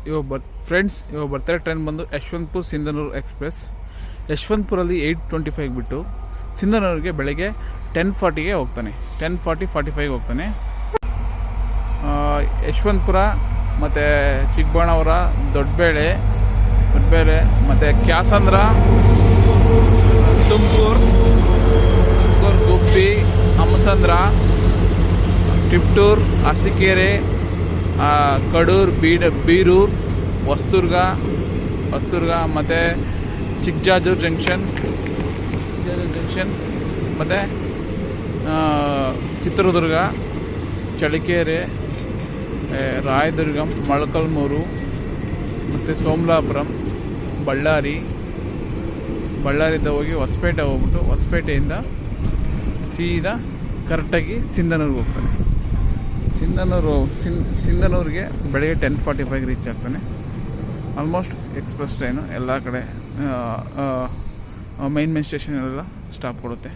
ಇವಾಗ ಬರ್ತಾರೆ ಟ್ರೈನ್ ಬಂದು ಯಶವಂತಪುರ ಸಿಂಧನೂರು ಎಕ್ಸ್ಪ್ರೆಸ್. ಯಶವಂತಪುರಲ್ಲಿ 8:25 ಬಿಟ್ಟು ಸಿಂಧನೂರಿಗೆ ಬೆಳಗ್ಗೆ 10:40ಗೆ ಹೋಗ್ತಾನೆ. 10:45 ಹೋಗ್ತಾನೆ. ಯಶವಂತಪುರ ಮತ್ತು ಚಿಕ್ಕಬಳ್ಳಾಪುರ, ದೊಡ್ಡಬೇಳೆ ಮತ್ತು ಕ್ಯಾಸಂದ್ರ, ತುಮಕೂರು, ಗುಬ್ಬಿ, ಹಂಸಂದ್ರ, ಟಿಪ್ಟೂರು, ಅರಸೀಕೆರೆ, ಕಡೂರು, ಬೀರೂರು, ಹೊಸದುರ್ಗ ಮತ್ತು ಚಿಕ್ಕಜಾಜೂರು ಜಂಕ್ಷನ್ ಮತ್ತು ಚಿತ್ರದುರ್ಗ, ಚಳ್ಳಕೆರೆ, ರಾಯದುರ್ಗಂ, ಮೊಳಕಾಲ್ಮೂರು ಮತ್ತು ಸೋಮಲಾಪುರಂ, ಬಳ್ಳಾರಿಯಿಂದ ಹೋಗಿ ಹೊಸಪೇಟೆ ಹೋಗ್ಬಿಟ್ಟು ಹೊಸಪೇಟೆಯಿಂದ ಸೀದಾ ಕರೆಕ್ಟಾಗಿ ಸಿಂಧನೂರಿಗೆ ಹೋಗ್ತಾನೆ. ಸಿಂಧನೂರಿಗೆ ಬೆಳಗ್ಗೆ 10:45 ರೀಚ್ ಆಗ್ತಾನೆ. ಆಲ್ಮೋಸ್ಟ್ ಎಕ್ಸ್ಪ್ರೆಸ್ ಟ್ರೈನು ಎಲ್ಲ ಕಡೆ ಮೈನ್ ಸ್ಟೇಷನ್ ಸ್ಟಾಪ್ ಕೊಡುತ್ತೆ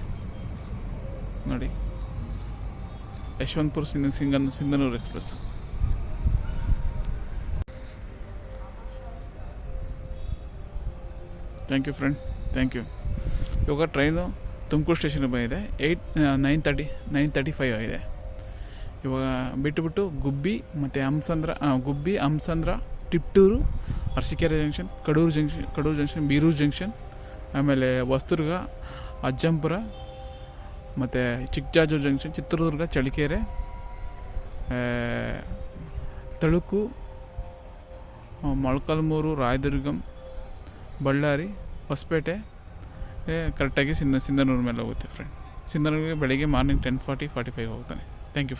ನೋಡಿ. Yeshwantpur Sindhanur express. Thank you friend, thank you. ಇವಾಗ ಟ್ರೈನು ತುಮಕೂರು ಸ್ಟೇಷನ್ಗೆ ಬಂದಿದೆ. 9:35 ಆಗಿದೆ. ಇವಾಗ ಬಿಟ್ಟು ಗುಬ್ಬಿ ಮತ್ತು Hamsandra, Tiptur, Arsikere junction, Kadur junction, Birur junction, ಆಮೇಲೆ ಹೊಸದುರ್ಗ, ಅಜ್ಜಂಪುರ ಮತ್ತು ಚಿಕ್ಕಜಾಜೂರು ಜಂಕ್ಷನ್, ಚಿತ್ರದುರ್ಗ, ಚಳ್ಳಕೆರೆ, ತಳುಕು, ಮೊಳಕಾಲ್ಮೂರು, ರಾಯದುರ್ಗಂ, ಬಳ್ಳಾರಿ, ಹೊಸಪೇಟೆ ಕರೆಕ್ಟಾಗಿ ಸಿಂಧನೂರು ಮೇಲೆ ಹೋಗುತ್ತೆ ಫ್ರೆಂಡ್. ಸಿಂಧನೂರಿಗೆ ಬೆಳಗ್ಗೆ ಮಾರ್ನಿಂಗ್ 10:45 ಹೋಗ್ತಾನೆ. Thank you friend.